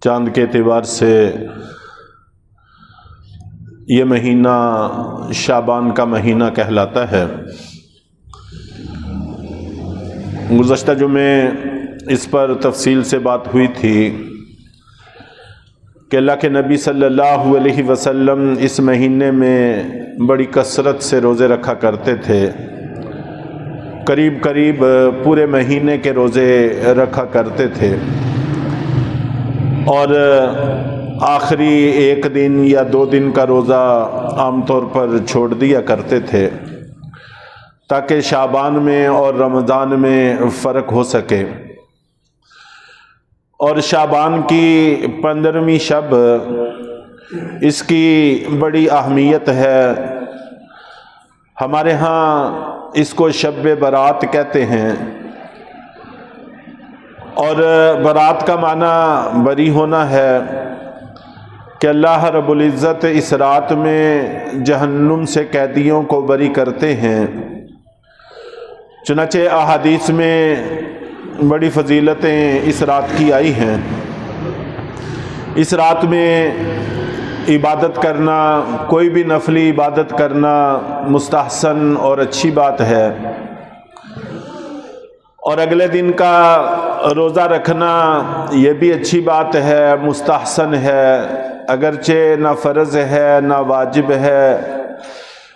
چاند کے اعتبار سے یہ مہینہ شعبان کا مہینہ کہلاتا ہے۔ گزشتہ جمعے اس پر تفصیل سے بات ہوئی تھی کہ اللہ کے نبی صلی اللہ علیہ وسلم اس مہینے میں بڑی کثرت سے روزے رکھا کرتے تھے، قریب قریب پورے مہینے کے روزے رکھا کرتے تھے، اور آخری ایک دن یا 2 دن کا روزہ عام طور پر چھوڑ دیا کرتے تھے تاکہ شعبان میں اور رمضان میں فرق ہو سکے۔ اور شعبان کی 15ویں شب اس کی بڑی اہمیت ہے۔ ہمارے ہاں اس کو شب برات کہتے ہیں، اور برات کا معنی بری ہونا ہے کہ اللہ رب العزت اس رات میں جہنم سے قیدیوں کو بری کرتے ہیں۔ چنانچہ احادیث میں بڑی فضیلتیں اس رات کی آئی ہیں۔ اس رات میں عبادت کرنا، کوئی بھی نفلی عبادت کرنا مستحسن اور اچھی بات ہے، اور اگلے دن کا روزہ رکھنا یہ بھی اچھی بات ہے، مستحسن ہے، اگرچہ نہ فرض ہے نہ واجب ہے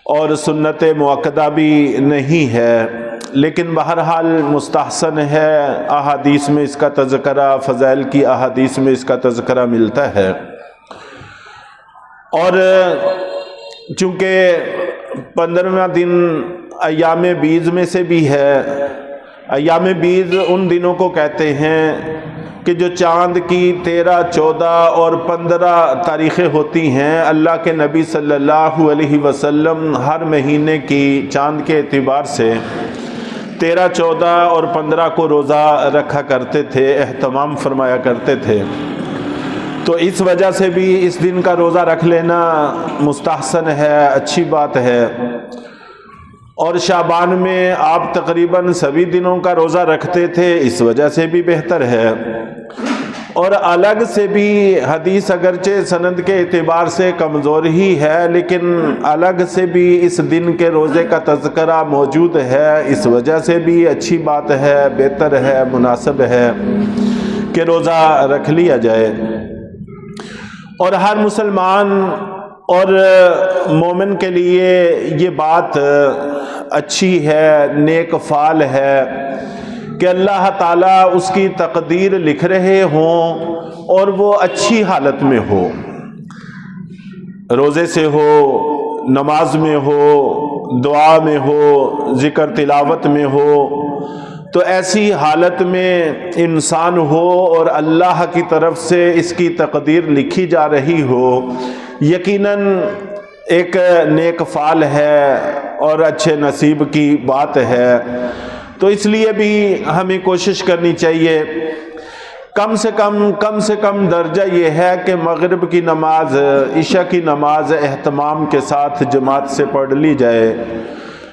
اور سنت مؤکدہ بھی نہیں ہے، لیکن بہرحال مستحسن ہے۔ احادیث میں اس کا تذکرہ، فضائل کی احادیث میں اس کا تذکرہ ملتا ہے۔ اور چونکہ 15واں دن ایام بیض میں سے بھی ہے، ایام بیض ان دنوں کو کہتے ہیں کہ جو چاند کی 13، 14 اور 15 تاریخیں ہوتی ہیں۔ اللہ کے نبی صلی اللہ علیہ وسلم ہر مہینے کی چاند کے اعتبار سے 13، 14 اور 15 کو روزہ رکھا کرتے تھے، اہتمام فرمایا کرتے تھے، تو اس وجہ سے بھی اس دن کا روزہ رکھ لینا مستحسن ہے، اچھی بات ہے۔ اور شعبان میں آپ تقریباً سبھی دنوں کا روزہ رکھتے تھے، اس وجہ سے بھی بہتر ہے۔ اور الگ سے بھی حدیث اگرچہ سند کے اعتبار سے کمزور ہی ہے، لیکن الگ سے بھی اس دن کے روزے کا تذکرہ موجود ہے، اس وجہ سے بھی اچھی بات ہے، بہتر ہے، مناسب ہے کہ روزہ رکھ لیا جائے۔ اور ہر مسلمان اور مومن کے لیے یہ بات اچھی ہے، نیک فعل ہے کہ اللہ تعالیٰ اس کی تقدیر لکھ رہے ہوں اور وہ اچھی حالت میں ہو، روزے سے ہو، نماز میں ہو، دعا میں ہو، ذکر تلاوت میں ہو، تو ایسی حالت میں انسان ہو اور اللہ کی طرف سے اس کی تقدیر لکھی جا رہی ہو، یقیناً ایک نیک فعل ہے اور اچھے نصیب کی بات ہے۔ تو اس لیے بھی ہمیں کوشش کرنی چاہیے، کم سے کم درجہ یہ ہے کہ مغرب کی نماز، عشاء کی نماز اہتمام کے ساتھ جماعت سے پڑھ لی جائے،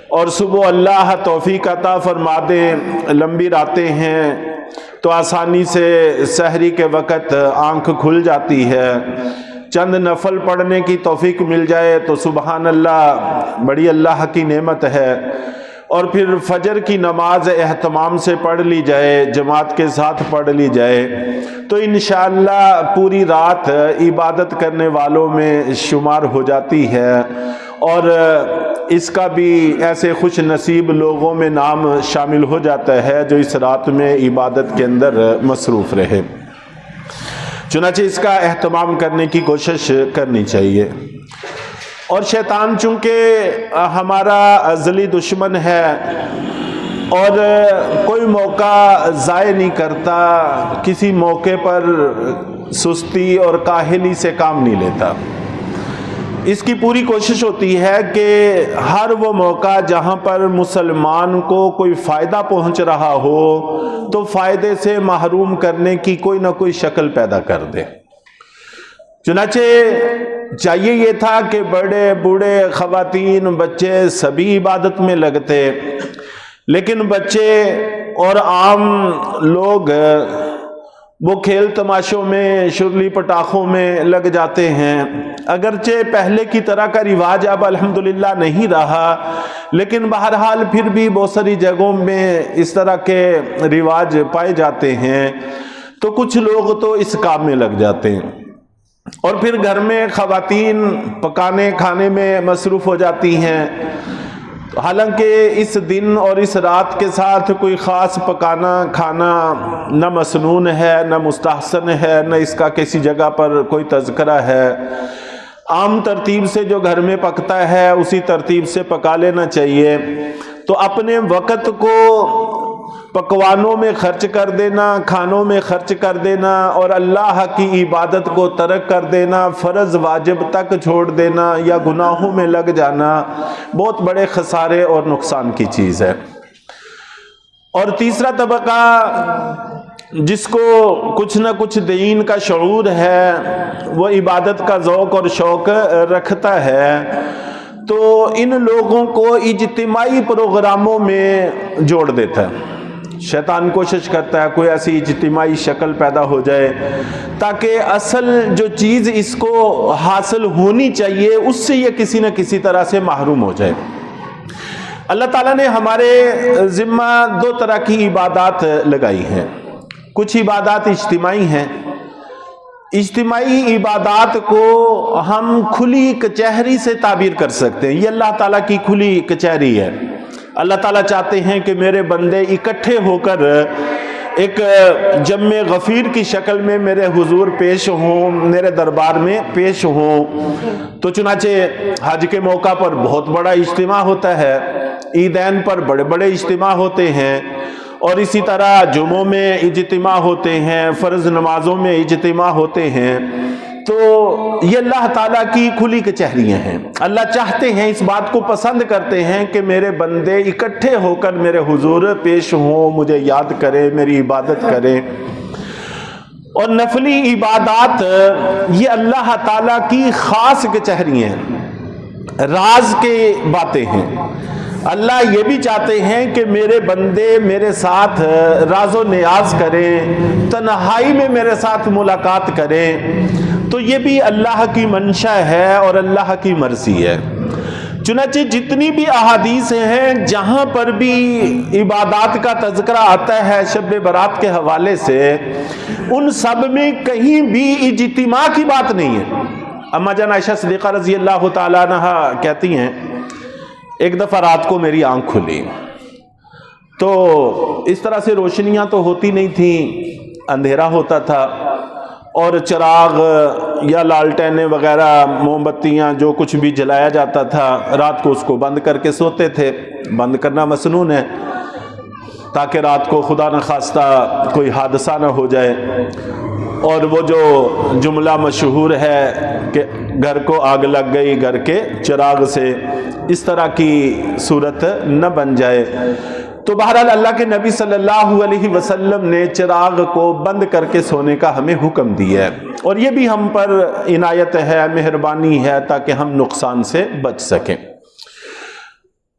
اور صبح اللہ توفیق عطا فرما دے، لمبی راتیں ہیں تو آسانی سے سحری کے وقت آنکھ کھل جاتی ہے، چند نفل پڑھنے کی توفیق مل جائے تو سبحان اللہ، بڑی اللہ کی نعمت ہے۔ اور پھر فجر کی نماز اہتمام سے پڑھ لی جائے، جماعت کے ساتھ پڑھ لی جائے، تو انشاءاللہ پوری رات عبادت کرنے والوں میں شمار ہو جاتی ہے، اور اس کا بھی ایسے خوش نصیب لوگوں میں نام شامل ہو جاتا ہے جو اس رات میں عبادت کے اندر مصروف رہے۔ چنانچہ اس کا اہتمام کرنے کی کوشش کرنی چاہیے۔ اور شیطان چونکہ ہمارا ازلی دشمن ہے اور کوئی موقع ضائع نہیں کرتا، کسی موقع پر سستی اور کاہلی سے کام نہیں لیتا، اس کی پوری کوشش ہوتی ہے کہ ہر وہ موقع جہاں پر مسلمان کو کوئی فائدہ پہنچ رہا ہو تو فائدے سے محروم کرنے کی کوئی نہ کوئی شکل پیدا کر دے۔ چنانچہ چاہیے یہ تھا کہ بڑے بوڑھے، خواتین، بچے سبھی عبادت میں لگتے، لیکن بچے اور عام لوگ وہ کھیل تماشوں میں، شرلی پٹاخوں میں لگ جاتے ہیں۔ اگرچہ پہلے کی طرح کا رواج اب الحمدللہ نہیں رہا، لیکن بہرحال پھر بھی بہت ساری جگہوں میں اس طرح کے رواج پائے جاتے ہیں۔ تو کچھ لوگ تو اس کام میں لگ جاتے ہیں، اور پھر گھر میں خواتین پکانے کھانے میں مصروف ہو جاتی ہیں۔ حالانکہ اس دن اور اس رات کے ساتھ کوئی خاص پکانا کھانا نہ مسنون ہے، نہ مستحسن ہے، نہ اس کا کسی جگہ پر کوئی تذکرہ ہے۔ عام ترتیب سے جو گھر میں پکتا ہے اسی ترتیب سے پکا لینا چاہیے۔ تو اپنے وقت کو پکوانوں میں خرچ کر دینا، کھانوں میں خرچ کر دینا، اور اللہ کی عبادت کو ترک کر دینا، فرض واجب تک چھوڑ دینا یا گناہوں میں لگ جانا بہت بڑے خسارے اور نقصان کی چیز ہے۔ اور تیسرا طبقہ جس کو کچھ نہ کچھ دین کا شعور ہے، وہ عبادت کا ذوق اور شوق رکھتا ہے، تو ان لوگوں کو اجتماعی پروگراموں میں جوڑ دیتا ہے۔ شیطان کوشش کرتا ہے کوئی ایسی اجتماعی شکل پیدا ہو جائے تاکہ اصل جو چیز اس کو حاصل ہونی چاہیے اس سے یہ کسی نہ کسی طرح سے محروم ہو جائے۔ اللہ تعالیٰ نے ہمارے ذمہ دو طرح کی عبادات لگائی ہیں۔ کچھ عبادات اجتماعی ہیں۔ اجتماعی عبادات کو ہم کھلی کچہری سے تعبیر کر سکتے ہیں۔ یہ اللہ تعالیٰ کی کھلی کچہری ہے۔ اللہ تعالیٰ چاہتے ہیں کہ میرے بندے اکٹھے ہو کر ایک جمع غفیر کی شکل میں میرے حضور پیش ہوں، میرے دربار میں پیش ہوں۔ تو چنانچہ حج کے موقع پر بہت بڑا اجتماع ہوتا ہے، عیدین پر بڑے بڑے اجتماع ہوتے ہیں، اور اسی طرح جمعوں میں اجتماع ہوتے ہیں، فرض نمازوں میں اجتماع ہوتے ہیں۔ تو یہ اللہ تعالیٰ کی کھلی کچہریاں ہیں۔ اللہ چاہتے ہیں، اس بات کو پسند کرتے ہیں کہ میرے بندے اکٹھے ہو کر میرے حضور پیش ہوں، مجھے یاد کریں، میری عبادت کریں۔ اور نفلی عبادات یہ اللہ تعالیٰ کی خاص کچہریاں ہیں، راز کے باتیں ہیں۔ اللہ یہ بھی چاہتے ہیں کہ میرے بندے میرے ساتھ راز و نیاز کریں، تنہائی میں میرے ساتھ ملاقات کریں۔ تو یہ بھی اللہ کی منشا ہے اور اللہ کی مرضی ہے۔ چنانچہ جتنی بھی احادیث ہیں جہاں پر بھی عبادات کا تذکرہ آتا ہے شب برات کے حوالے سے، ان سب میں کہیں بھی اجتماع کی بات نہیں ہے۔ اما جان عائشہ صدیقہ رضی اللہ تعالیٰ عنہا کہتی ہیں، ایک دفعہ رات کو میری آنکھ کھلی، تو اس طرح سے روشنیاں تو ہوتی نہیں تھیں، اندھیرا ہوتا تھا، اور چراغ یا لالٹینیں وغیرہ موم بتیاں جو کچھ بھی جلایا جاتا تھا رات کو اس کو بند کر کے سوتے تھے۔ بند کرنا مسنون ہے تاکہ رات کو خدا نخواستہ کوئی حادثہ نہ ہو جائے۔ اور وہ جو جملہ مشہور ہے کہ گھر کو آگ لگ گئی گھر کے چراغ سے، اس طرح کی صورت نہ بن جائے۔ تو بہرحال اللہ کے نبی صلی اللہ علیہ وسلم نے چراغ کو بند کر کے سونے کا ہمیں حکم دیا ہے، اور یہ بھی ہم پر عنایت ہے، مہربانی ہے، تاکہ ہم نقصان سے بچ سکیں۔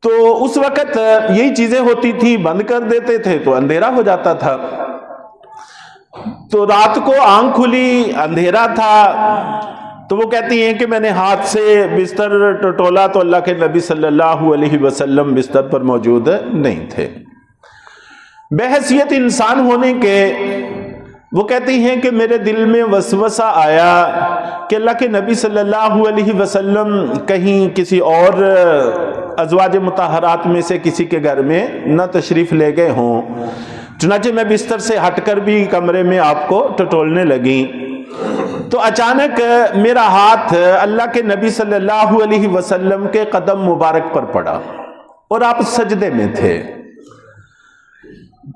تو اس وقت یہی چیزیں ہوتی تھی، بند کر دیتے تھے تو اندھیرا ہو جاتا تھا۔ تو رات کو آنکھ کھلی، اندھیرا تھا، تو وہ کہتی ہیں کہ میں نے ہاتھ سے بستر ٹٹولا تو اللہ کے نبی صلی اللہ علیہ وسلم بستر پر موجود نہیں تھے۔ بحیثیت انسان ہونے کے وہ کہتی ہیں کہ میرے دل میں وسوسہ آیا کہ اللہ کے نبی صلی اللہ علیہ وسلم کہیں کسی اور ازواج مطہرات میں سے کسی کے گھر میں نہ تشریف لے گئے ہوں۔ چنانچہ میں بستر سے ہٹ کر بھی کمرے میں آپ کو ٹٹولنے لگی، تو اچانک میرا ہاتھ اللہ کے نبی صلی اللہ علیہ وسلم کے قدم مبارک پر پڑا اور آپ سجدے میں تھے۔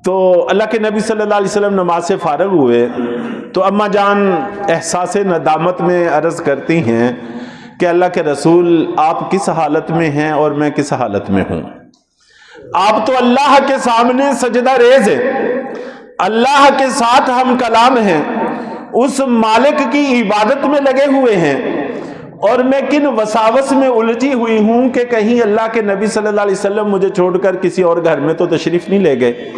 تو اللہ کے نبی صلی اللہ علیہ وسلم نماز سے فارغ ہوئے تو اماں جان احساس ندامت میں عرض کرتی ہیں کہ اللہ کے رسول آپ کس حالت میں ہیں اور میں کس حالت میں ہوں؟ آپ تو اللہ کے سامنے سجدہ ریز ہیں، اللہ کے ساتھ ہم کلام ہیں، اس مالک کی عبادت میں لگے ہوئے ہیں، اور میں کن وساوس میں الجھی ہوئی ہوں کہ کہیں اللہ کے نبی صلی اللہ علیہ وسلم مجھے چھوڑ کر کسی اور گھر میں تو تشریف نہیں لے گئے۔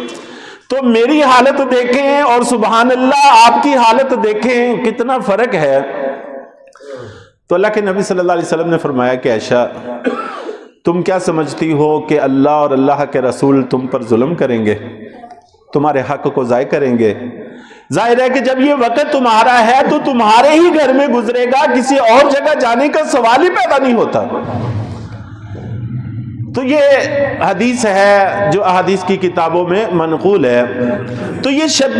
تو میری حالت دیکھیں اور سبحان اللہ آپ کی حالت دیکھیں کتنا فرق ہے۔ تو اللہ کے نبی صلی اللہ علیہ وسلم نے فرمایا کہ عائشہ تم کیا سمجھتی ہو کہ اللہ اور اللہ کے رسول تم پر ظلم کریں گے، تمہارے حق کو ضائع کریں گے؟ ظاہر ہے کہ جب یہ وقت تمہارا ہے تو تمہارے ہی گھر میں گزرے گا، کسی اور جگہ جانے کا سوال ہی پیدا نہیں ہوتا۔ تو یہ حدیث ہے جو احادیث کی کتابوں میں منقول ہے۔ تو یہ شب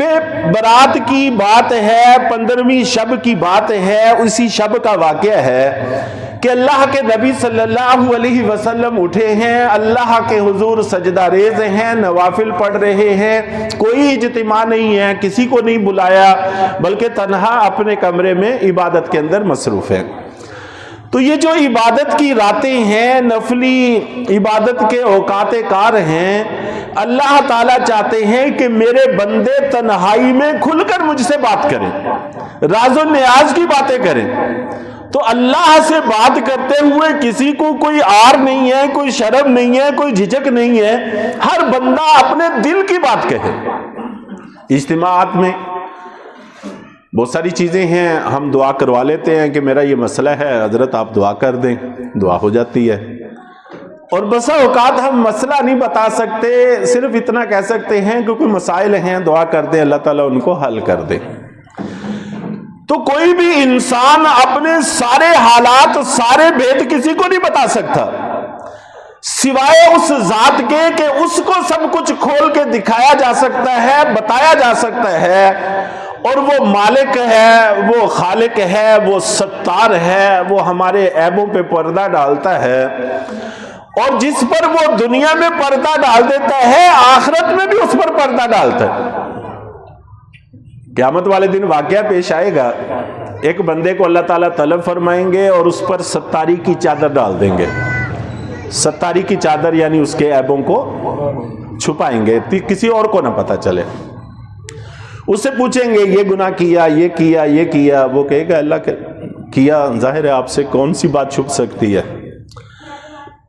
برات کی بات ہے، 15ویں شب کی بات ہے، اسی شب کا واقعہ ہے کہ اللہ کے نبی صلی اللہ علیہ وسلم اٹھے ہیں، اللہ کے حضور سجدہ ریز ہیں، نوافل پڑھ رہے ہیں، کوئی اجتماع نہیں ہے، کسی کو نہیں بلایا، بلکہ تنہا اپنے کمرے میں عبادت کے اندر مصروف ہیں۔ تو یہ جو عبادت کی راتیں ہیں، نفلی عبادت کے اوقات کار ہیں، اللہ تعالیٰ چاہتے ہیں کہ میرے بندے تنہائی میں کھل کر مجھ سے بات کریں، راز و نیاز کی باتیں کریں۔ تو اللہ سے بات کرتے ہوئے کسی کو کوئی عار نہیں ہے، کوئی شرم نہیں ہے، کوئی جھجک نہیں ہے، ہر بندہ اپنے دل کی بات کہے۔ اجتماعات میں بہت ساری چیزیں ہیں، ہم دعا کروا لیتے ہیں کہ میرا یہ مسئلہ ہے حضرت آپ دعا کر دیں، دعا ہو جاتی ہے۔ اور بسا اوقات ہم مسئلہ نہیں بتا سکتے، صرف اتنا کہہ سکتے ہیں کہ کوئی مسائل ہیں دعا کر دیں، اللہ تعالیٰ ان کو حل کر دے۔ تو کوئی بھی انسان اپنے سارے حالات، سارے بھید کسی کو نہیں بتا سکتا سوائے اس ذات کے کہ اس کو سب کچھ کھول کے دکھایا جا سکتا ہے، بتایا جا سکتا ہے، اور وہ مالک ہے، وہ خالق ہے، وہ ستار ہے، وہ ہمارے عیبوں پہ پردہ ڈالتا ہے، اور جس پر وہ دنیا میں پردہ ڈال دیتا ہے آخرت میں بھی اس پر پردہ ڈالتا ہے۔ قیامت والے دن واقعہ پیش آئے گا، ایک بندے کو اللہ تعالیٰ طلب فرمائیں گے اور اس پر ستاری کی چادر ڈال دیں گے۔ ستاری کی چادر یعنی اس کے عیبوں کو چھپائیں گے، کسی اور کو نہ پتہ چلے۔ اس سے پوچھیں گے یہ گناہ کیا، یہ کیا، یہ کیا، وہ کہے گا اللہ کیا، ظاہر ہے آپ سے کون سی بات چھپ سکتی ہے۔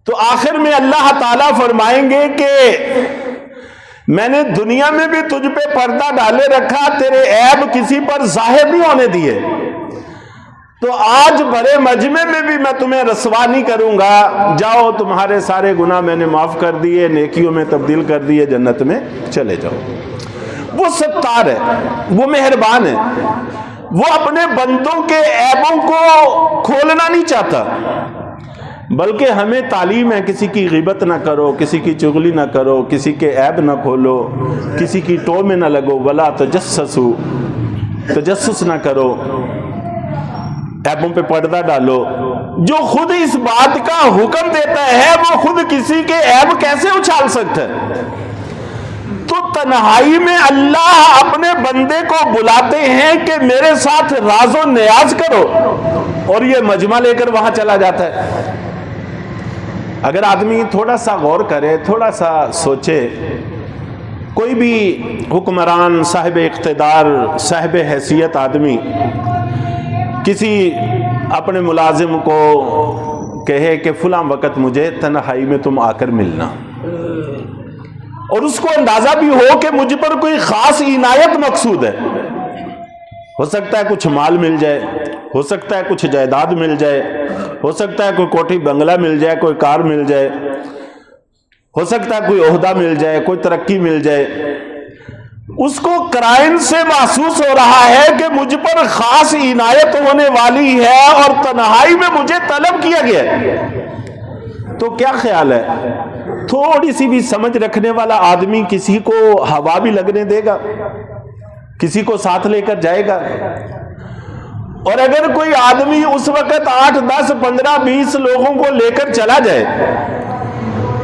تو آخر میں اللہ تعالیٰ فرمائیں گے کہ میں نے دنیا میں بھی تجھ پہ پردہ ڈالے رکھا، تیرے عیب کسی پر ظاہر نہیں ہونے دیے، تو آج بڑے مجمع میں بھی میں تمہیں رسوا نہیں کروں گا، جاؤ تمہارے سارے گناہ میں نے معاف کر دیے، نیکیوں میں تبدیل کر دیے، جنت میں چلے جاؤ۔ وہ ستار ہے، وہ مہربان ہے، وہ اپنے بندوں کے عیبوں کو کھولنا نہیں چاہتا، بلکہ ہمیں تعلیم ہے کسی کی غیبت نہ کرو، کسی کی چغلی نہ کرو، کسی کے عیب نہ کھولو، کسی کی ٹو میں نہ لگو، ولا تجسسو، تجسس نہ کرو، عیبوں پہ پردہ ڈالو۔ جو خود اس بات کا حکم دیتا ہے وہ خود کسی کے عیب کیسے اچھال سکتا ہے؟ تو تنہائی میں اللہ اپنے بندے کو بلاتے ہیں کہ میرے ساتھ راز و نیاز کرو، اور یہ مجمع لے کر وہاں چلا جاتا ہے۔ اگر آدمی تھوڑا سا غور کرے، تھوڑا سا سوچے، کوئی بھی حکمران، صاحب اقتدار، صاحب حیثیت آدمی کسی اپنے ملازم کو کہے کہ فلاں وقت مجھے تنہائی میں تم آ کر ملنا، اور اس کو اندازہ بھی ہو کہ مجھ پر کوئی خاص عنایت مقصود ہے، ہو سکتا ہے کچھ مال مل جائے، ہو سکتا ہے کچھ جائیداد مل جائے، ہو سکتا ہے کوئی کوٹھی بنگلہ مل جائے، کوئی کار مل جائے، ہو سکتا ہے کوئی عہدہ مل جائے، کوئی ترقی مل جائے۔ اس کو قرائن سے محسوس ہو رہا ہے کہ مجھ پر خاص عنایت ہونے والی ہے اور تنہائی میں مجھے طلب کیا گیا ہے۔ تو کیا خیال ہے، تھوڑی سی بھی سمجھ رکھنے والا آدمی کسی کو ہوا بھی لگنے دے گا؟ کسی کو ساتھ لے کر جائے گا؟ اور اگر کوئی آدمی اس وقت 8، 10، 15، 20 لوگوں کو لے کر چلا جائے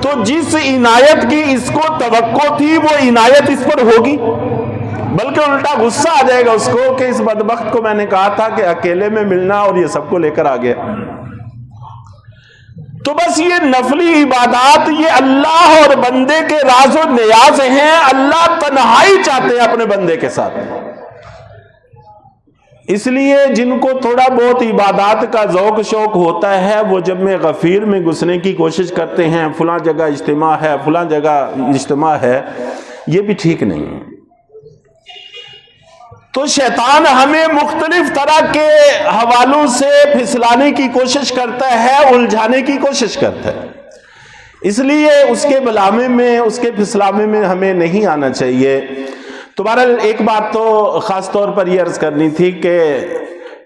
تو جس عنایت کی اس کو توقع تھی وہ عنایت اس پر ہوگی، بلکہ الٹا غصہ آ جائے گا اس کو کہ اس بدبخت کو میں نے کہا تھا کہ اکیلے میں ملنا اور یہ سب کو لے کر آ گیا۔ تو بس یہ نفلی عبادات یہ اللہ اور بندے کے راز و نیاز ہیں، اللہ تنہائی چاہتے ہیں اپنے بندے کے ساتھ۔ اس لیے جن کو تھوڑا بہت عبادات کا ذوق شوق ہوتا ہے وہ جب میں غفیر میں گھسنے کی کوشش کرتے ہیں، فلاں جگہ اجتماع ہے، فلاں جگہ اجتماع ہے، یہ بھی ٹھیک نہیں ہے۔ تو شیطان ہمیں مختلف طرح کے حوالوں سے پھسلانے کی کوشش کرتا ہے، الجھانے کی کوشش کرتا ہے، اس لیے اس کے بلامے میں، اس کے پھسلامے میں ہمیں نہیں آنا چاہیے۔ تو بہرحال ایک بات تو خاص طور پر یہ عرض کرنی تھی کہ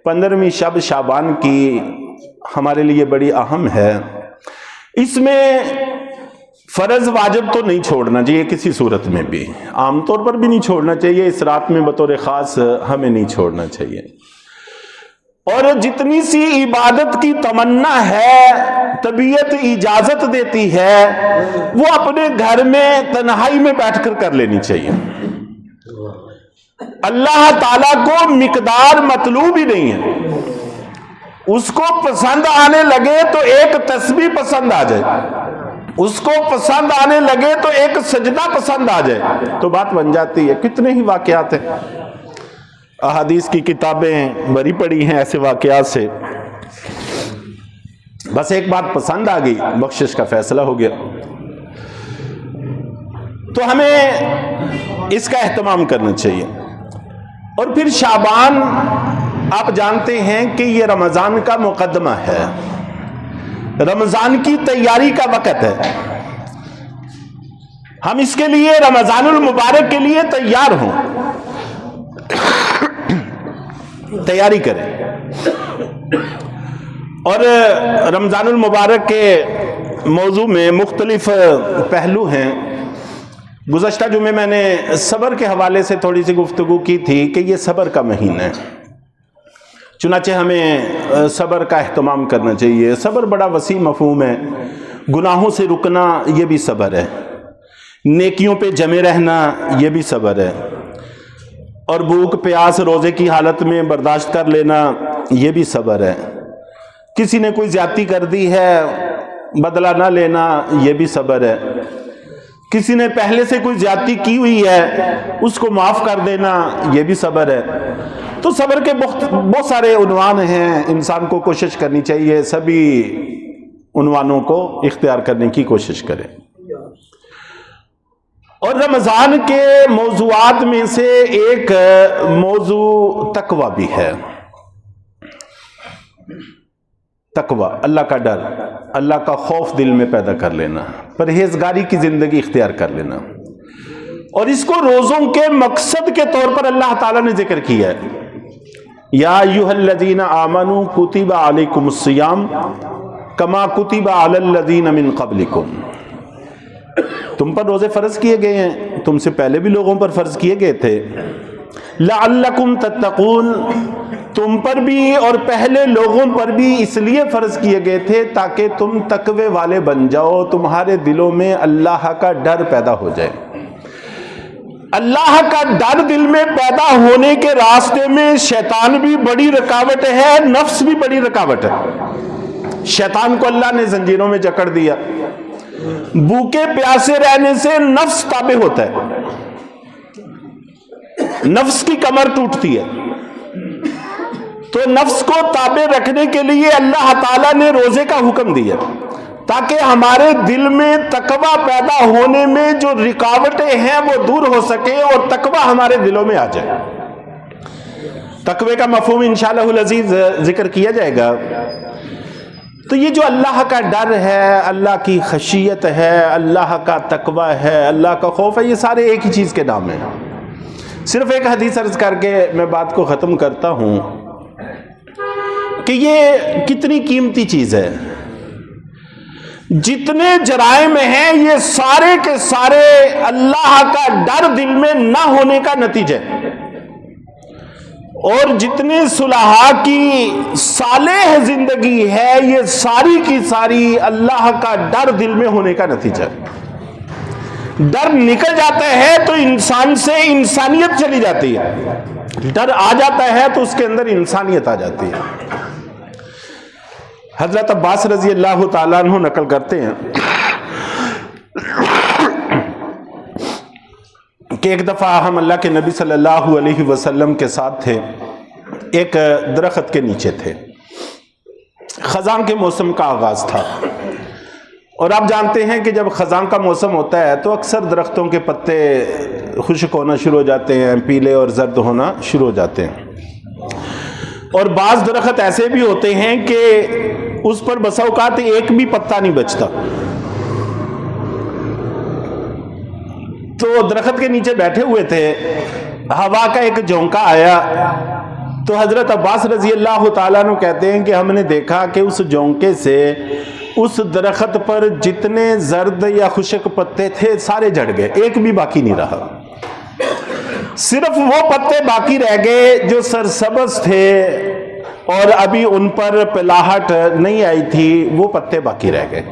15ویں شب شعبان کی ہمارے لیے بڑی اہم ہے۔ اس میں فرض واجب تو نہیں چھوڑنا چاہیے کسی صورت میں بھی، عام طور پر بھی نہیں چھوڑنا چاہیے، اس رات میں بطور خاص ہمیں نہیں چھوڑنا چاہیے۔ اور جتنی سی عبادت کی تمنا ہے، طبیعت اجازت دیتی ہے، وہ اپنے گھر میں تنہائی میں بیٹھ کر کر لینی چاہیے۔ اللہ تعالیٰ کو مقدار مطلوب ہی نہیں ہے، اس کو پسند آنے لگے تو ایک تسبیح پسند آ جائے، اس کو پسند آنے لگے تو ایک سجدہ پسند آ جائے تو بات بن جاتی ہے۔ کتنے ہی واقعات ہیں، احادیث کی کتابیں بھری پڑی ہیں ایسے واقعات سے، بس ایک بات پسند آ گئی، بخشش کا فیصلہ ہو گیا۔ تو ہمیں اس کا اہتمام کرنا چاہیے۔ اور پھر شعبان آپ جانتے ہیں کہ یہ رمضان کا مقدمہ ہے، رمضان کی تیاری کا وقت ہے، ہم اس کے لیے رمضان المبارک کے لیے تیار ہوں، تیاری کریں۔ اور رمضان المبارک کے موضوع میں مختلف پہلو ہیں۔ گزشتہ جمعے میں نے صبر کے حوالے سے تھوڑی سی گفتگو کی تھی کہ یہ صبر کا مہینہ ہے، چنانچہ ہمیں صبر کا اہتمام کرنا چاہیے۔ صبر بڑا وسیع مفہوم ہے، گناہوں سے رکنا یہ بھی صبر ہے، نیکیوں پہ جمے رہنا یہ بھی صبر ہے، اور بھوک پیاس روزے کی حالت میں برداشت کر لینا یہ بھی صبر ہے۔ کسی نے کوئی زیادتی کر دی ہے، بدلہ نہ لینا یہ بھی صبر ہے۔ کسی نے پہلے سے کوئی زیادتی کی ہوئی ہے، اس کو معاف کر دینا یہ بھی صبر ہے۔ تو صبر کے بہت سارے عنوان ہیں، انسان کو کوشش کرنی چاہیے سبھی عنوانوں کو اختیار کرنے کی کوشش کریں۔ اور رمضان کے موضوعات میں سے ایک موضوع تقوی بھی ہے۔ تقوی، اللہ کا ڈر، اللہ کا خوف دل میں پیدا کر لینا، پرہیزگاری کی زندگی اختیار کر لینا، اور اس کو روزوں کے مقصد کے طور پر اللہ تعالیٰ نے ذکر کیا ہے۔ یا ایھا الذین آمنوا کتب علیکم الصیام کما کتب علی الذین من قبلکم، تم پر روزے فرض کیے گئے ہیں، تم سے پہلے بھی لوگوں پر فرض کیے گئے تھے، لعلکم تتقون، تم پر بھی اور پہلے لوگوں پر بھی اس لیے فرض کیے گئے تھے تاکہ تم تقوی والے بن جاؤ، تمہارے دلوں میں اللہ کا ڈر پیدا ہو جائے۔ اللہ کا ڈر دل میں پیدا ہونے کے راستے میں شیطان بھی بڑی رکاوٹ ہے، نفس بھی بڑی رکاوٹ ہے۔ شیطان کو اللہ نے زنجیروں میں جکڑ دیا، بھوکے پیاسے رہنے سے نفس تابع ہوتا ہے، نفس کی کمر ٹوٹتی ہے۔ تو نفس کو تابع رکھنے کے لیے اللہ تعالیٰ نے روزے کا حکم دیا تاکہ ہمارے دل میں تقوی پیدا ہونے میں جو رکاوٹیں ہیں وہ دور ہو سکے اور تقوی ہمارے دلوں میں آ جائے۔ تقوی کا مفہوم انشاءاللہ العزیز ذکر کیا جائے گا۔ تو یہ جو اللہ کا ڈر ہے، اللہ کی خشیت ہے، اللہ کا تقوی ہے، اللہ کا خوف ہے، یہ سارے ایک ہی چیز کے نام ہیں۔ صرف ایک حدیث عرض کر کے میں بات کو ختم کرتا ہوں کہ یہ کتنی قیمتی چیز ہے۔ جتنے جرائم ہیں یہ سارے کے سارے اللہ کا ڈر دل میں نہ ہونے کا نتیجہ ہے، اور جتنے صلحاء کی صالح زندگی ہے یہ ساری کی ساری اللہ کا ڈر دل میں ہونے کا نتیجہ ہے۔ ڈر نکل جاتا ہے تو انسان سے انسانیت چلی جاتی ہے، ڈر آ جاتا ہے تو اس کے اندر انسانیت آ جاتی ہے۔ حضرت عباس رضی اللہ تعالیٰ عنہ نقل کرتے ہیں کہ ایک دفعہ ہم اللہ کے نبی صلی اللہ علیہ وسلم کے ساتھ تھے، ایک درخت کے نیچے تھے، خزاں کے موسم کا آغاز تھا، اور آپ جانتے ہیں کہ جب خزاں کا موسم ہوتا ہے تو اکثر درختوں کے پتے خشک ہونا شروع ہو جاتے ہیں، پیلے اور زرد ہونا شروع ہو جاتے ہیں، اور بعض درخت ایسے بھی ہوتے ہیں کہ اس پر بسا اوقات ایک بھی پتا نہیں بچتا۔ تو درخت کے نیچے بیٹھے ہوئے تھے، ہوا کا ایک جھونکا آیا تو حضرت عباس رضی اللہ تعالیٰ عنہ کہتے ہیں کہ ہم نے دیکھا کہ اس جھونکے سے اس درخت پر جتنے زرد یا خشک پتے تھے سارے جھڑ گئے، ایک بھی باقی نہیں رہا، صرف وہ پتے باقی رہ گئے جو سرسبز تھے اور ابھی ان پر پلاہٹ نہیں آئی تھی، وہ پتے باقی رہ گئے۔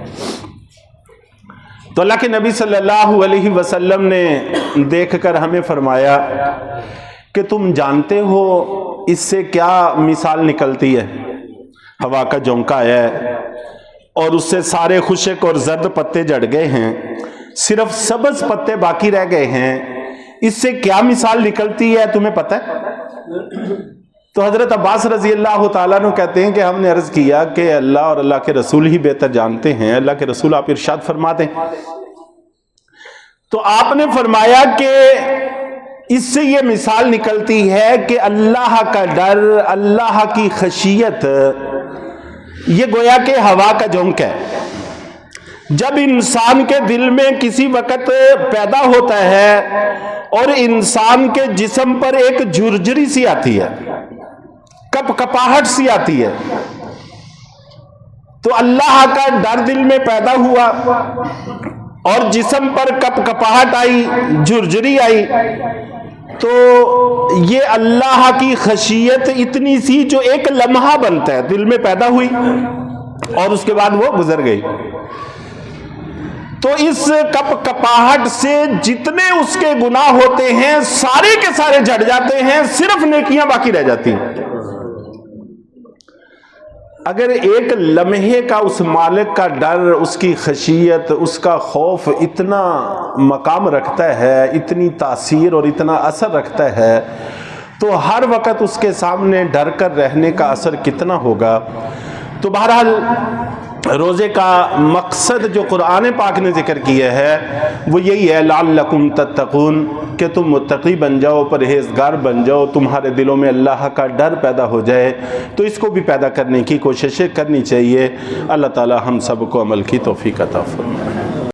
تو اللہ کے نبی صلی اللہ علیہ وسلم نے دیکھ کر ہمیں فرمایا کہ تم جانتے ہو اس سے کیا مثال نکلتی ہے؟ ہوا کا جھونکا ہے اور اس سے سارے خشک اور زرد پتے جھڑ گئے ہیں، صرف سبز پتے باقی رہ گئے ہیں، اس سے کیا مثال نکلتی ہے تمہیں پتہ ہے؟ تو حضرت عباس رضی اللہ تعالیٰ عنہ کہتے ہیں کہ ہم نے عرض کیا کہ اللہ اور اللہ کے رسول ہی بہتر جانتے ہیں، اللہ کے رسول آپ ارشاد فرما دیں۔ تو آپ نے فرمایا کہ اس سے یہ مثال نکلتی ہے کہ اللہ کا ڈر، اللہ کی خشیت، یہ گویا کہ ہوا کا جھونکا ہے۔ جب انسان کے دل میں کسی وقت پیدا ہوتا ہے اور انسان کے جسم پر ایک جھرجھری سی آتی ہے، کپ کپاہٹ سی آتی ہے، تو اللہ کا ڈر دل میں پیدا ہوا اور جسم پر کپ کپاہٹ آئی، جھرجھری آئی، تو یہ اللہ کی خشیت اتنی سی جو ایک لمحہ بنتا ہے دل میں پیدا ہوئی اور اس کے بعد وہ گزر گئی۔ تو اس کپ کپاہٹ سے جتنے اس کے گناہ ہوتے ہیں سارے کے سارے جھڑ جاتے ہیں، صرف نیکیاں باقی رہ جاتی ہیں۔ اگر ایک لمحے کا اس مالک کا ڈر، اس کی خشیت، اس کا خوف اتنا مقام رکھتا ہے، اتنی تاثیر اور اتنا اثر رکھتا ہے، تو ہر وقت اس کے سامنے ڈر کر رہنے کا اثر کتنا ہوگا۔ تو بہرحال روزے کا مقصد جو قرآن پاک نے ذکر کیا ہے وہ یہی ہے، لعلکم تتقون، کہ تم متقی بن جاؤ، پرہیزگار بن جاؤ، تمہارے دلوں میں اللہ کا ڈر پیدا ہو جائے۔ تو اس کو بھی پیدا کرنے کی کوششیں کرنی چاہیے۔ اللہ تعالی ہم سب کو عمل کی توفیق عطا فرمائے۔